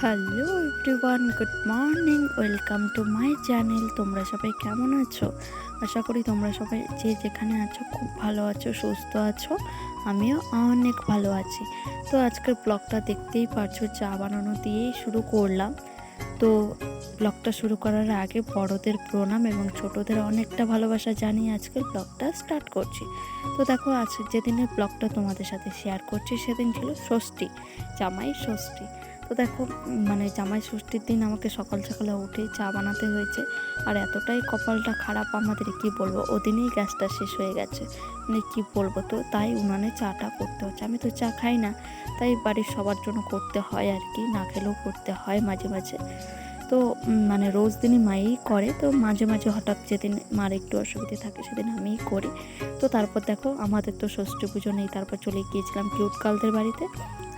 Hello everyone, good morning, welcome to my channel. তোমরা সবাই কেমন আছো? আশা করি তোমরা সবাই যে যেখানে আছো খুব ভালো আছো, সুস্থ আছো। আমিও অনেক ভালো আছি। তো আজকের ব্লগটা দেখতেই পারছো, চা বানানো দিয়েই শুরু করলাম। তো ব্লগটা শুরু করার আগে বড়দের প্রণাম এবং ছোটদের অনেকটা ভালোবাসা জানিয়ে আজকের ব্লগটা স্টার্ট করছি। তো দেখো, আজকে যেদিনের ব্লগটা তোমাদের সাথে শেয়ার করছি সেদিন ছিল ষষ্ঠী, জামাই ষষ্ঠী। তো দেখো, জামাই ষষ্ঠীর দিন আমাকে সকাল সকালে উঠেই চা বানাতে হয়েছে। আর এতটাই কপালটা খারাপ আমাদের, কি বলবো, ওদিনেই গ্যাসটা শেষ হয়ে গেছে। কি বলবো, তো তাই উনানে চাটা করতে হচ্ছে। আমি তো চা খাই না, তাই বাড়ির সবার জন্য করতে হয় আর কি, না খেলেও করতে হয় মাঝে মাঝে। তো রোজ দিনই মাই করে, তো মাঝে মাঝে হঠাৎ যেদিন মার একটু অসুবিধে থাকে সেদিন আমিই করি। তো তারপর দেখো, আমাদের তো ষষ্ঠী পুজো নেই, তারপর চলে গিয়েছিলাম কিউট কালদের বাড়িতে।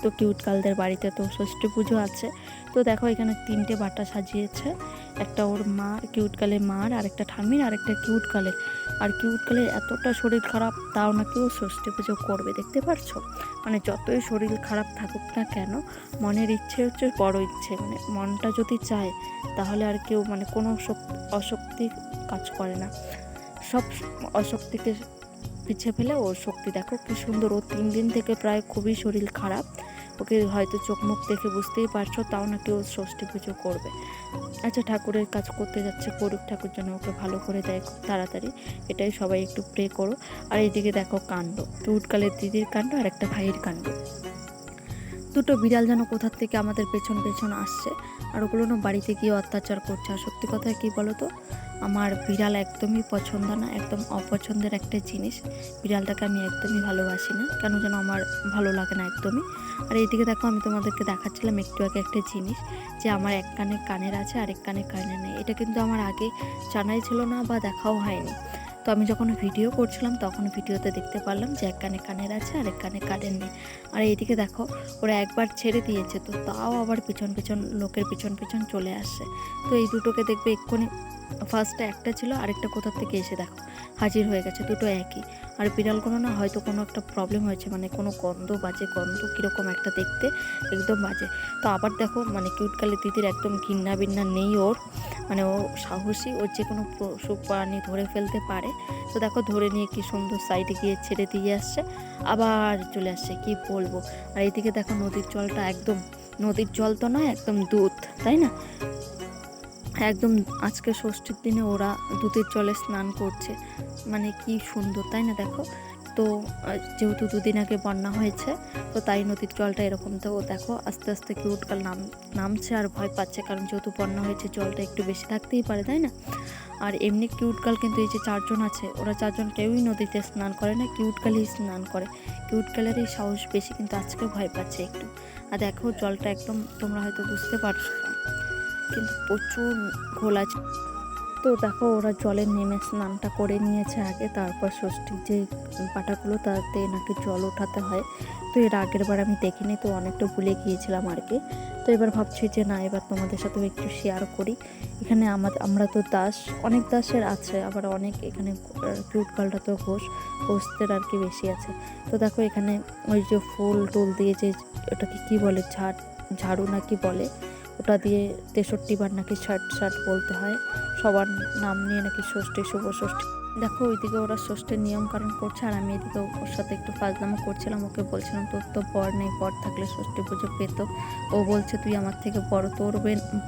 তো কিউট কালদের বাড়িতে তো ষষ্ঠী পুজো আছে। তো দেখো, এখানে 3টে বাটা সাজিয়েছে, একটা ওর মার, কিউট কালের মার, আর একটা ঠাম্মির, আর একটা কিউট কালের। আর কিউট কালের এতটা শরীর খারাপ, তাও নাকি ও ষষ্ঠী পুজো করবে, দেখতে পারছো। যতই শরীর খারাপ থাকুক না কেন, মনের ইচ্ছে হচ্ছে বড় ইচ্ছে। মনটা যদি চায় তাহলে আর কেউ কোনো অশক্তি কাজ করে না। সব অশক্তিকে পিছিয়ে ফেলে ওর শক্তি। দেখো কি সুন্দর, ও 3 দিন থেকে প্রায় খুবই শরীর খারাপ। ওকে হয়তো চোখ মুখ দেখে বুঝতেই পারছো, তাও নাকি ও ষষ্ঠী পুজো করবে। আচ্ছা, ঠাকুরের কাজ করতে যাচ্ছে, করুক, ঠাকুর যেন ওকে ভালো করে দেয় খুব তাড়াতাড়ি, এটাই সবাই একটু প্রে করো। আর এইদিকে দেখো কাণ্ড, কিউটকালের দিদির কাণ্ড আর একটা ভাইয়ের কাণ্ড। দুটো বিড়াল যেন কোথার থেকে আমাদের পেছন পেছন আসছে, আর ওগুলো না বাড়িতে গিয়ে অত্যাচার করছে। আর সত্যি কথা কি বলো তো, আমার বিড়াল একদমই পছন্দ না, একদম অপছন্দের একটা জিনিস। বিড়ালটাকে আমি একদমই ভালোবাসি না, কেন যেন আমার ভালো লাগে না একদমই। আর এইদিকে দেখো, আমি তোমাদেরকে দেখাচ্ছিলাম একটু আগে একটা জিনিস, যে আমার এক কানে কানের আছে আর এক কানে কানের নেই। এটা কিন্তু আমার আগে জানাই ছিল না বা দেখাও হয়নি। তো আমি যখন ভিডিও করছিলাম তখন ভিডিওতে দেখতে পারলাম যে এক কানে কানের আছে আর এক কানে কানের নেই। আর এইদিকে দেখো, ওরা একবার ছেড়ে দিয়েছে, তো তাও আবার পিছন পিছন লোকের পিছন পিছন চলে আসছে। তো এই দুটোকে দেখবে এক্ষুনি, ফার্স্টে একটা ছিল, আরেকটা কোথার থেকে এসে দেখো হাজির হয়ে গেছে, দুটো একই। আর বিড়ালগুলো না হয়তো কোনো একটা প্রবলেম হয়েছে, কোনো গন্ধ, বাজে গন্ধ কীরকম একটা দেখতে, একদম বাজে। তো আবার দেখো, কিউটকালের দিদির একদম ঘৃণা বিন্না নেই ওর, ও সাহসী, ওর যে কোনো পশু প্রাণী ধরে ফেলতে পারে। তো দেখো, ধরে নিয়ে কি সুন্দর সাইডে গিয়ে ছেড়ে দিয়ে আসছে, আবার চলে আসছে, কি বলবো। আর এইদিকে দেখো, নদীর জলটা একদম, নদীর জল তো নয়, একদম দুধ, তাই না? একদম আজকে ষষ্ঠীর দিনে ওরা দুধের জলে স্নান করছে, কি সুন্দর, তাই না? দেখো তো, যেহেতু 2 দিন আগে বন্যা হয়েছে, তো তাই নদীর জলটা এরকম। তো দেখো, আস্তে আস্তে কিউটকাল নামছে আর ভয় পাচ্ছে, কারণ যেহেতু বন্যা হয়েছে জলটা একটু বেশি থাকতেই পারে, তাই না? আর এমনি কিউটকাল কিন্তু এই যে 4জন আছে, ওরা 4জন কেউই নদীতে স্নান করে না, কিউটকালই স্নান করে। কিউটকালেরই সাহস বেশি, কিন্তু আজকে ভয় পাচ্ছে একটু। আর দেখো, জলটা একদম, তোমরা হয়তো বুঝতে পারছো না, কিন্তু প্রচুর ঘোলা। তো দেখো, ওরা জলে নেমে স্নানটা করে নিয়েছে আগে, তারপর ষষ্ঠীর যে পাটাগুলো তাতে নাকি জল ওঠাতে হয়। তো এর আগের বার আমি দেখিনি, তো অনেকটা ভুলে গিয়েছিলাম আর কি। তো এবার ভাবছি যে না, এবার তোমাদের সাথেও একটু শেয়ার করি। এখানে আমরা তো দাস, অনেক দাসের আছে, আবার অনেক এখানে কিউটকালটা তো ঘোষদের আর কি বেশি আছে। তো দেখো, এখানে ওই যে ফুল টুল দিয়ে যে, ওটাকে কি বলে, ঝাড়ু নাকি বলে, ওটা দিয়ে 63 বার নাকি ষাট বলতে হয়, সবার নাম নিয়ে নাকি ষষ্ঠী, শুভ ষষ্ঠী। দেখো, ওইদিকে ওরা ষষ্ঠীর নিয়ম কারণ করছে, আর আমি এদিকে ওর সাথে একটু ফাজলামো করছিলাম। ওকে বলছিলাম, তোর তো বর নেই, বর থাকলে ষষ্ঠী পুজো পেতো। ও বলছে তুই আমার থেকে বড়, তোর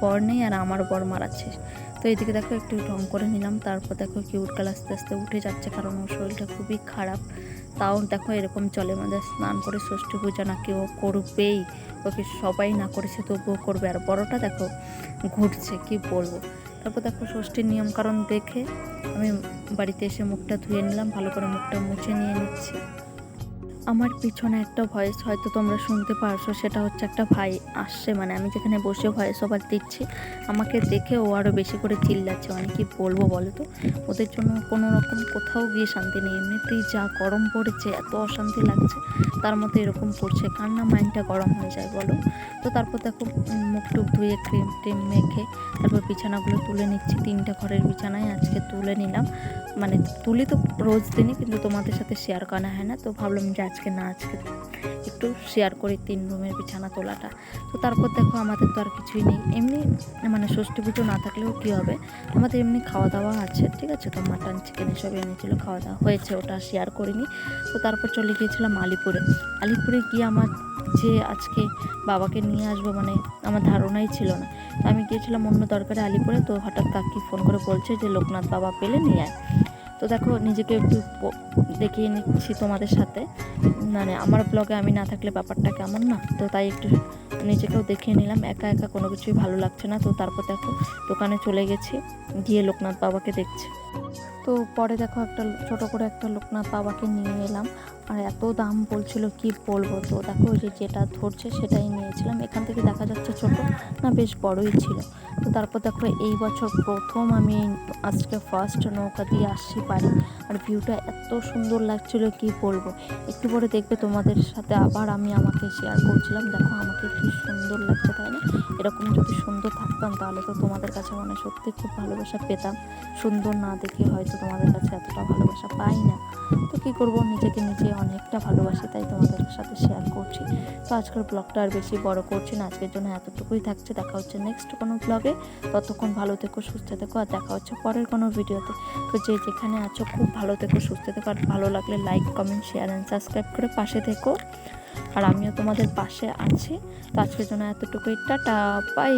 বর নেই আর আমার বর মারাচ্ছিস। তো এইদিকে দেখো, একটু ঢং করে নিলাম। তারপর দেখো, কিউটকাল আস্তে আস্তে উঠে যাচ্ছে, কারণ ওর শরীরটা খুবই খারাপ। তাও দেখো, এরকম চলে স্নান করে ষষ্ঠী পূজা নাকি ও করবেই, ওকে সবাই না করেছে তবুও করবে। আর বড়টা দেখো ঘুরছে, কি বলবো। তারপর দেখো, ষষ্ঠীর নিয়ম কারণ দেখে আমি বাড়িতে এসে মুখটা ধুয়ে নিলাম, ভালো করে মুখটা মুছে নিয়ে নিচ্ছি। আমার পিছনে একটা ভয়েস হয়তো তোমরা শুনতে পারছো, সেটা হচ্ছে একটা ভাই আসছে, আমি যেখানে বসে ভয়েস ওভার দিচ্ছি, আমাকে দেখে ও আরও বেশি করে চিল্লাচ্ছে। কি বলবো বলো তো, ওদের জন্য কোনো রকম কোথাও গিয়ে শান্তি নেই। এমনিতেই যা গরম পড়েছে, এত অশান্তি লাগছে, তার মধ্যে এরকম করছে, কার না মাইন্ডটা গরম হয়ে যায় বলো। তো তারপর দেখো, মুখ টুক ধুয়ে ক্রিম টিম মেখে তারপর বিছানাগুলো তুলে নিচ্ছি। 3টে ঘরের বিছানায় আজকে তুলে নিলাম। তুলি তো রোজ দিনই, কিন্তু তোমাদের সাথে শেয়ার করা হয় না, তো ভাবলাম যে আজকে আজকে না আজকে একটু শেয়ার করি 3 রুমের বিছানা তোলাটা। তো তারপর দেখো আমাদের তো আর কিছুই নেই, এমনি মানে ষষ্ঠী পুজো না থাকলেও কী হবে, আমাদের এমনি খাওয়া দাওয়া আছে, ঠিক আছে। তো মাটন চিকেন এসব এনেছিলো, খাওয়া দাওয়া হয়েছে, ওটা শেয়ার করিনি। তো তারপর চলে গিয়েছিলাম আলিপুরে গিয়ে আমার যে আজকে বাবাকে নিয়ে আসবো মানে আমার ধারণাই ছিল না। তো আমি গিয়েছিলাম অন্য দরকারে আলিপুরে, তো হঠাৎ কাকি ফোন করে বলছে যে লোকনাথ বাবা পেলে নিয়ে আয়। তো দেখো নিজেকে একটু দেখিয়ে নিচ্ছি তোমাদের সাথে, মানে আমার ব্লগে আমি না থাকলে ব্যাপারটা কেমন না, তো তাই একটু নিজেকেও দেখিয়ে নিলাম। একা একা কোনো কিছুই ভালো লাগছে না। তো তারপর দেখো দোকানে চলে গেছি, গিয়ে লোকনাথ বাবাকে দেখছি। তো পরে দেখো একটা ছোটো করে একটা লোকনাথ বাবাকে নিয়ে এলাম, আর এত দাম বলছিল কি বলবো। তো দেখো ওই যে যেটা ধরছে সেটাই নিয়েছিলাম। এখান থেকে দেখা যাচ্ছে ছোট না, বেশ বড়ই ছিল। তো তারপর দেখো এই বছর প্রথম আমি আজকে ফার্স্ট নৌকা দিয়ে আসছি বাড়ি, আর ভিউটা এত সুন্দর লাগছিল কি বলবো। একটু পরে দেখবে তোমাদের সাথে আবার আমি আমাকে শেয়ার করছিলাম। দেখো আমাকে কি সুন্দর লাগছে, তাই না? এরকম যদি সুন্দর থাকতাম তাহলে তো তোমাদের কাছে মানে সত্যি খুব ভালোবাসা পেতাম। সুন্দর না দেখে হয়তো তোমাদের কাছে এতটা ভালোবাসা পাই না। তো কী করবো, নিজেকে নিজে অনেকটা ভালোবাসি, তাই তোমাদের সাথে শেয়ার করছি। তো আজকের ব্লগটা আর বেশি বড় করছি না, আজকের জন্য এতটুকুই থাকছে। দেখা হচ্ছে নেক্সট কোনো ব্লগে। ততক্ষণ ভালো থেকো, সুস্থ থেকো, আর দেখা হচ্ছে পরের কোনো ভিডিওতে। তো যে যেখানে আছো খুব ভালো থেকো, সুস্থ থেকো, আর ভালো লাগলে like, comment, share and subscribe করে পাশে থেকো। আর আমিও তোমাদের পাশে আছি। তো আজকের জন্য এতটুকুই, টাটা, বাই।